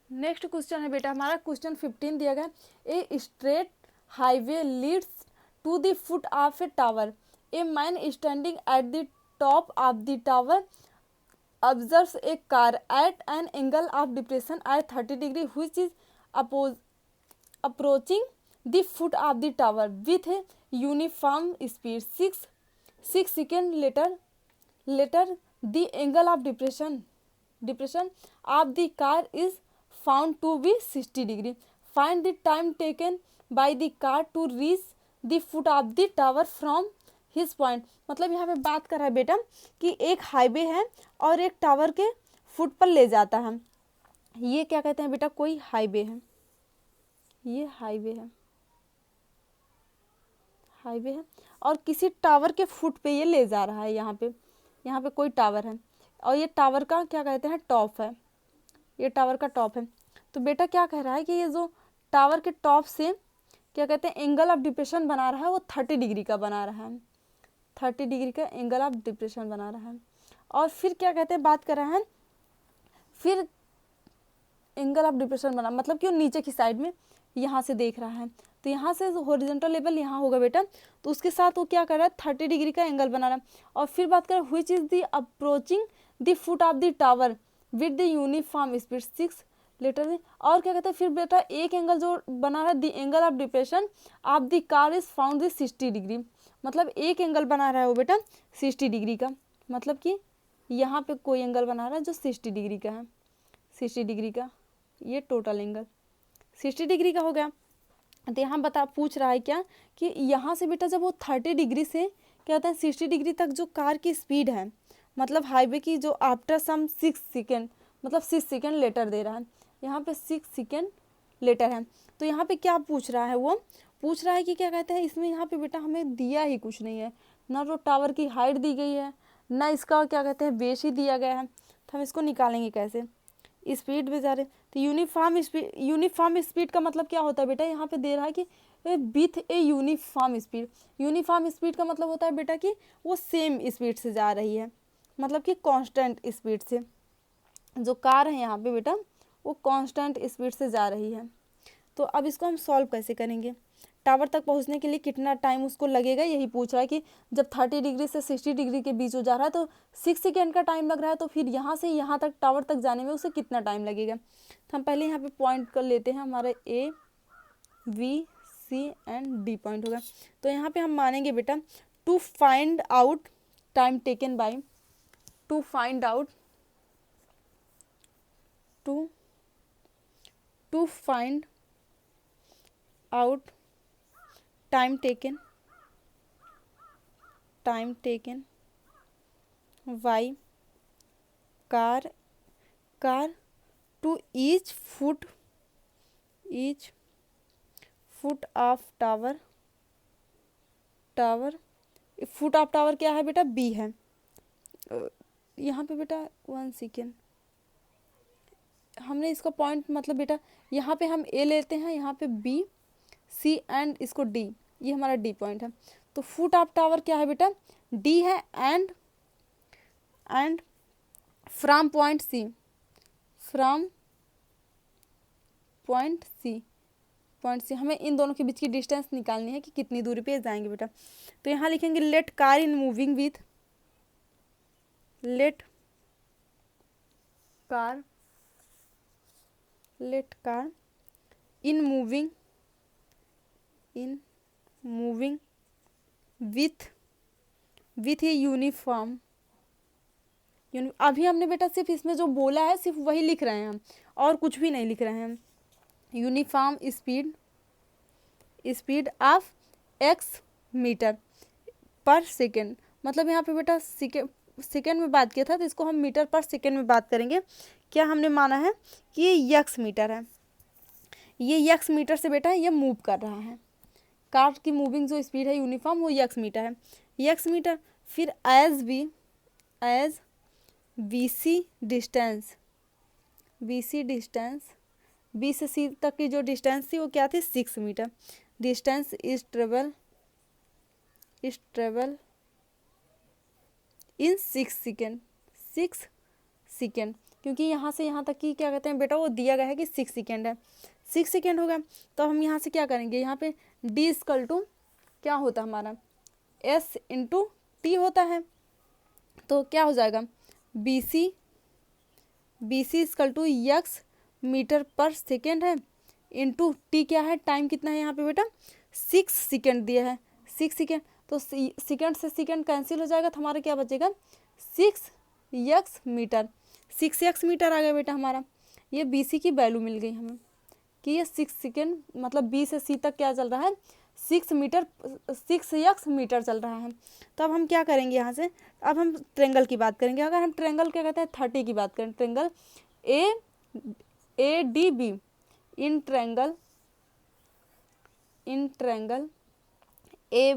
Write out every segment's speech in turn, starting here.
Next question है बेटा हमारा क्वेश्चन 15 दिया गया, a straight highway leads to the foot of a tower, a man standing at the top of the tower observes a car at an angle of depression at 30 degree which is approaching the foot of the tower with a uniform speed. 6 seconds later the angle of depression of the car is found to be 60 degree. Find the time taken by the car to reach the foot of the tower from his point. मतलब यहाँ पे बात कर रहा है बेटा कि एक हाईवे है और एक टावर के फुट पर ले जाता है। ये क्या कहते हैं बेटा, कोई हाईवे है, ये हाईवे है और किसी टावर के फुट पे ये ले जा रहा है। यहाँ पे कोई टावर है और ये टावर का क्या कहते हैं, टॉप है, ये टावर का टॉप है। तो बेटा क्या कह रहा है कि ये जो टावर के टॉप से क्या कहते हैं एंगल ऑफ डिप्रेशन बना रहा है वो 30 डिग्री का बना रहा है, 30 डिग्री का एंगल ऑफ डिप्रेशन बना रहा है। और फिर क्या कहते हैं, बात कर रहा है फिर एंगल ऑफ डिप्रेशन बना मतलब कि वो नीचे की साइड में यहाँ से देख रहा है, तो यहाँ से हॉरिजॉन्टल लेवल यहाँ होगा बेटा, तो उसके साथ वो क्या कर रहा है 30 डिग्री का एंगल बना रहा है। और फिर बात करें which is the approaching the foot of the tower with the uniform speed 6 later. और क्या कहते हैं फिर बेटा एक एंगल जो बना रहा है the angle of depression of the car is found the 60 degree, मतलब एक एंगल बना रहा है वो बेटा 60 डिग्री का, मतलब कि यहाँ पे कोई एंगल बना रहा है जो 60 डिग्री का है, 60 डिग्री का ये टोटल एंगल 60 डिग्री का हो गया। तो यहाँ पूछ रहा है क्या कि यहाँ से बेटा जब वो 30 डिग्री से क्या होता है 60 डिग्री तक जो कार की स्पीड है, मतलब हाईवे की जो आफ्टर सम 6 सेकेंड मतलब 6 सेकेंड लेटर दे रहा है, यहाँ पे 6 सेकेंड लेटर है। तो यहाँ पे क्या पूछ रहा है, वो पूछ रहा है कि क्या कहते हैं इसमें यहाँ पे बेटा हमें दिया ही कुछ नहीं है, ना तो टावर की हाइट दी गई है ना इसका क्या कहते हैं बेस ही दिया गया है, तो हम इसको निकालेंगे कैसे, स्पीड बेचारे। तो यूनिफॉर्म स्पीड का मतलब क्या होता है बेटा, यहाँ पे दे रहा है कि with a uniform speed, uniform speed का मतलब होता है बेटा कि वो सेम स्पीड से जा रही है, मतलब कि कांस्टेंट स्पीड से, जो कार है यहाँ पे बेटा वो कांस्टेंट स्पीड से जा रही है। तो अब इसको हम सॉल्व कैसे करेंगे, टावर तक पहुँचने के लिए कितना टाइम उसको लगेगा, यही पूछ रहा है कि जब 30 डिग्री से 60 डिग्री के बीच हो जा रहा है तो 6 सेकेंड का टाइम लग रहा है, तो फिर यहाँ से यहाँ तक टावर तक जाने में उसे कितना टाइम लगेगा। तो हम पहले यहाँ पे पॉइंट कर लेते हैं, हमारे A B C and D point होगा। तो यहाँ पे हम मानेंगे बेटा to find out time taken by, to find out to find out time taken by car to each foot of tower foot of tower क्या है बेटा, बी है। यहाँ पे बेटा 1 सेकेंड हमने इसका पॉइंट मतलब बेटा यहाँ पे हम ए लेते हैं, यहाँ पे बी सी एंड इसको डी, ये हमारा डी पॉइंट है। तो फुट ऑफ टावर क्या है बेटा, डी है एंड फ्रॉम पॉइंट सी हमें इन दोनों के बीच की डिस्टेंस निकालनी है कि कितनी दूरी पे जाएंगे बेटा। तो यहाँ लिखेंगे let car in moving with let car in moving with a uniform. अभी हमने बेटा सिर्फ इसमें जो बोला है सिर्फ वही लिख रहे हैं हम, और कुछ भी नहीं लिख रहे हैं। Uniform speed of x metre per second, मतलब यहाँ पे बेटा सेकेंड में बात किया था तो इसको हम मीटर पर सेकेंड में बात करेंगे। क्या हमने माना है कि ये x मीटर है, ये x मीटर से बेटा ये मूव कर रहा है, कार की मूविंग जो स्पीड है यूनिफॉर्म वो x मीटर है, x मीटर। फिर as B C distance B से सी तक की जो डिस्टेंस थी वो क्या थी 6 metre. Distance is travel in 6 second क्योंकि यहाँ से यहाँ तक की क्या कहते हैं बेटा वो दिया गया है कि 6 सेकेंड है, 6 सेकेंड हो गया। तो हम यहाँ से क्या करेंगे, यहाँ पे डी इक्वल टू क्या होता है हमारा एस इंटू टी होता है। तो क्या हो जाएगा B C equal to x metre per second है इंटू टी क्या है, टाइम कितना है यहाँ पे बेटा 6 सेकेंड दिया है, 6 सेकेंड। तो सेकेंड से सेकेंड कैंसिल हो जाएगा तो हमारा क्या बचेगा 6x मीटर, 6x मीटर आ गया बेटा हमारा। ये बी सी की वैल्यू मिल गई हमें कि ये 6 सेकेंड मतलब बी से सी तक क्या चल रहा है 6x मीटर चल रहा है। तो अब हम क्या करेंगे यहाँ से, अब हम ट्रेंगल की बात करेंगे। अगर हम ट्रेंगल क्या कहते हैं 30 की बात करें, triangle A D B, in triangle A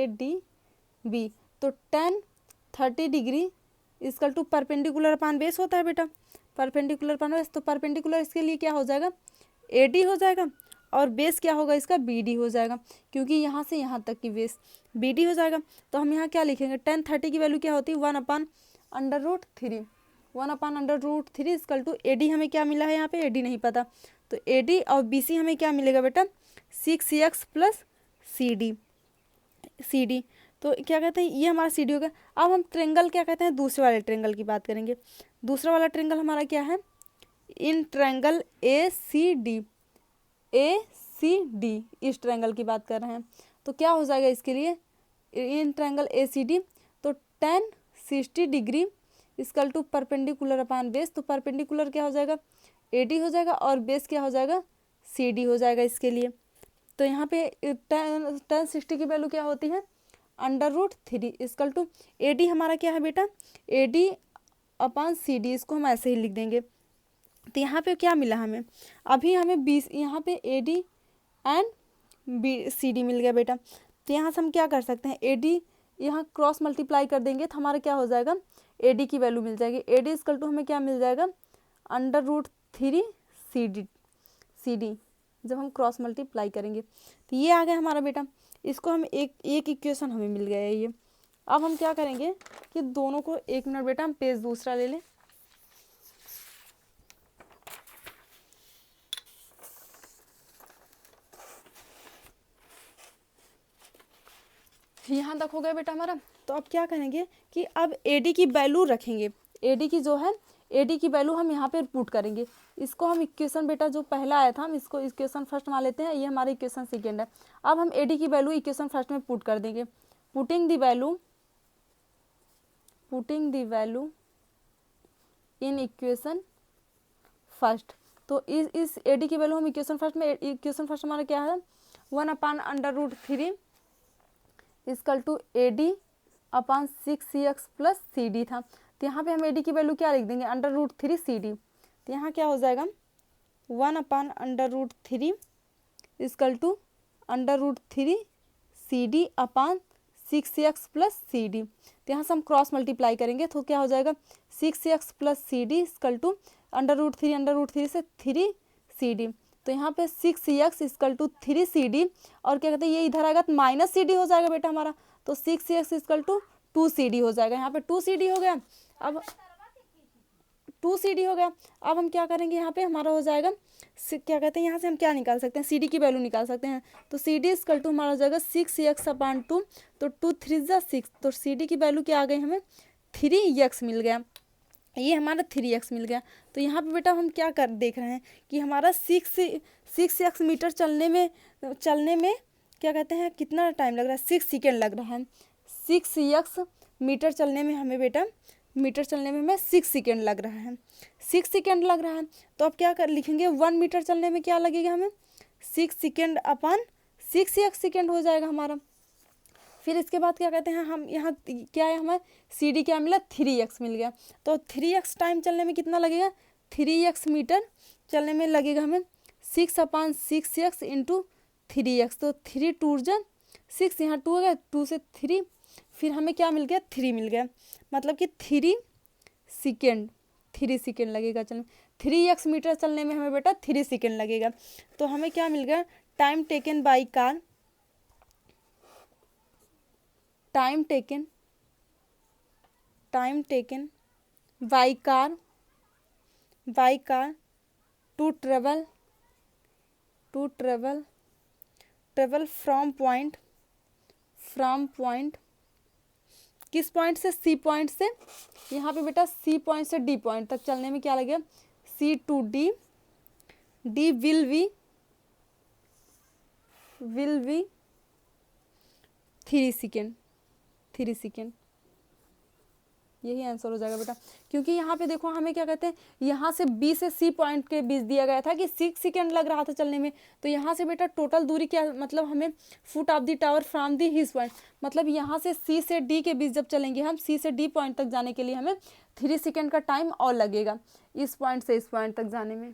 D B, तो tan 30 degree equal to perpendicular upon base होता है बेटा, परपेंडिकुलर अपान बेस। तो परपेंडिकुलर इसके लिए क्या हो जाएगा ए डी हो जाएगा और बेस क्या होगा इसका बी डी हो जाएगा, क्योंकि यहाँ से यहाँ तक की बेस बी डी हो जाएगा। तो हम यहाँ क्या लिखेंगे tan 30 की वैल्यू क्या होती है 1/√3, 1/√3 इक्वल टू ए डी। हमें क्या मिला है यहाँ पे ए डी नहीं पता, तो ए डी और बी सी हमें क्या मिलेगा बेटा 6x प्लस सी डी। तो क्या कहते हैं ये हमारा सी डी हो गया। अब हम ट्रेंगल क्या कहते हैं दूसरे वाले ट्रेंगल की बात करेंगे। दूसरा वाला ट्रेंगल हमारा क्या है in triangle A C D, इस ट्रेंगल की बात कर रहे हैं। तो क्या हो जाएगा इसके लिए in triangle A C D, तो tan 60 degree equal to perpendicular upon base. तो परपेंडिकुलर क्या हो जाएगा ए डी हो जाएगा और बेस क्या हो जाएगा सी डी हो जाएगा इसके लिए। तो यहाँ पे tan 60 की वैल्यू क्या होती है √3 इक्वल टू ए डी हमारा क्या है बेटा ए डी अपान सी डी, इसको हम ऐसे ही लिख देंगे। तो यहाँ पे क्या मिला हमें, अभी हमें 20 यहाँ पे A D and B C D मिल गया बेटा। तो यहाँ से हम क्या कर सकते हैं ए डी यहाँ क्रॉस मल्टीप्लाई कर देंगे तो हमारा क्या हो जाएगा ए डी की वैल्यू मिल जाएगी। ए डी इक्वल टू हमें क्या मिल जाएगा √3 सी डी जब हम क्रॉस मल्टीप्लाई करेंगे। तो ये आ गया हमारा बेटा, इसको हम एक इक्वेशन हमें मिल गया है ये। अब हम क्या करेंगे कि दोनों को 1 मिनट बेटा हम पेज दूसरा ले लें। यहाँ तक हो गया बेटा हमारा। तो अब क्या करेंगे कि अब ए डी की वैल्यू रखेंगे, ए डी की जो है ए डी की वैल्यू हम यहाँ पे पुट करेंगे। इसको हम इक्वेशन बेटा जो पहला आया था हम इसको इक्वेशन फर्स्ट मान लेते हैं, ये हमारा इक्वेशन सेकेंड है। अब हम ए डी की वैल्यू इक्वेशन फर्स्ट में पुट कर देंगे, putting the value in equation first. तो इस ए डी की वैल्यू हम इक्वेशन फर्स्ट हमारा क्या है 1/√3 equal to A D upon 6x plus C D था। तो यहाँ पे हम ए डी की वैल्यू क्या लिख देंगे √3 सी डी। तो यहाँ क्या हो जाएगा 1/√3 equal to √3 C D upon 6x plus C D. तो यहाँ से हम क्रॉस मल्टीप्लाई करेंगे तो क्या हो जाएगा 6x plus C D equal to √3 से 3 सी डी। तो यहाँ पे 6x equal to 3 C D और क्या कहते हैं ये इधर आएगा तो माइनस सी डी हो जाएगा बेटा हमारा। तो 6x equal to 2 C D हो जाएगा, यहाँ पे 2 सी डी हो गया। अब 2 सी डी हो गया। अब हम क्या करेंगे यहाँ पे हमारा हो जाएगा क्या कहते हैं यहाँ से हम क्या निकाल सकते हैं सी डी की वैल्यू निकाल सकते हैं। तो सी डी इक्वल टू हमारा हो जाएगा 6x/2, तो 2 3 जा 6, तो सी डी की वैल्यू क्या आ गई हमें 3x मिल गया, ये हमारा 3x मिल गया। तो यहाँ पे बेटा हम क्या कर देख रहे हैं कि हमारा 6x मीटर चलने में क्या कहते हैं कितना टाइम लग रहा है 6 सेकेंड लग रहा है। 6x मीटर चलने में हमें बेटा हमें 6 सेकेंड लग रहा है, 6 सेकेंड लग रहा है। तो अब क्या कर लिखेंगे 1 मीटर चलने में क्या लगेगा हमें 6 सेकेंड अपान 6x सेकेंड हो जाएगा हमारा। फिर इसके बाद क्या कहते हैं हम यहाँ क्या है हमें सी डी क्या मिला 3x मिल गया। तो 3x टाइम चलने में कितना लगेगा 3x मीटर चलने में लगेगा हमें 6/6x इंटू 3x। तो 3 2 जा 6, यहाँ 2 हो गया, 2 से 3, फिर हमें क्या मिल गया 3 मिल गया, मतलब कि 3 सेकेंड लगेगा चलने। 3x मीटर चलने में हमें बेटा 3 सेकेंड लगेगा। तो हमें क्या मिल गया time taken by car, time taken by car to travel from point किस पॉइंट से, सी पॉइंट से, यहाँ पे बेटा सी पॉइंट से डी पॉइंट तक चलने में क्या लगेगा, C to D, D will be 3 second, यही आंसर हो जाएगा बेटा। क्योंकि यहाँ पे देखो हमें क्या कहते हैं, यहाँ से बी से सी पॉइंट के बीच दिया गया था कि 6 सेकेंड लग रहा था चलने में, तो यहाँ से बेटा टोटल दूरी क्या, मतलब हमें foot of the tower from the his point, मतलब यहाँ से सी से डी के बीच जब चलेंगे हम, सी से डी पॉइंट तक जाने के लिए हमें 3 सेकेंड का टाइम और लगेगा इस पॉइंट से इस पॉइंट तक जाने में।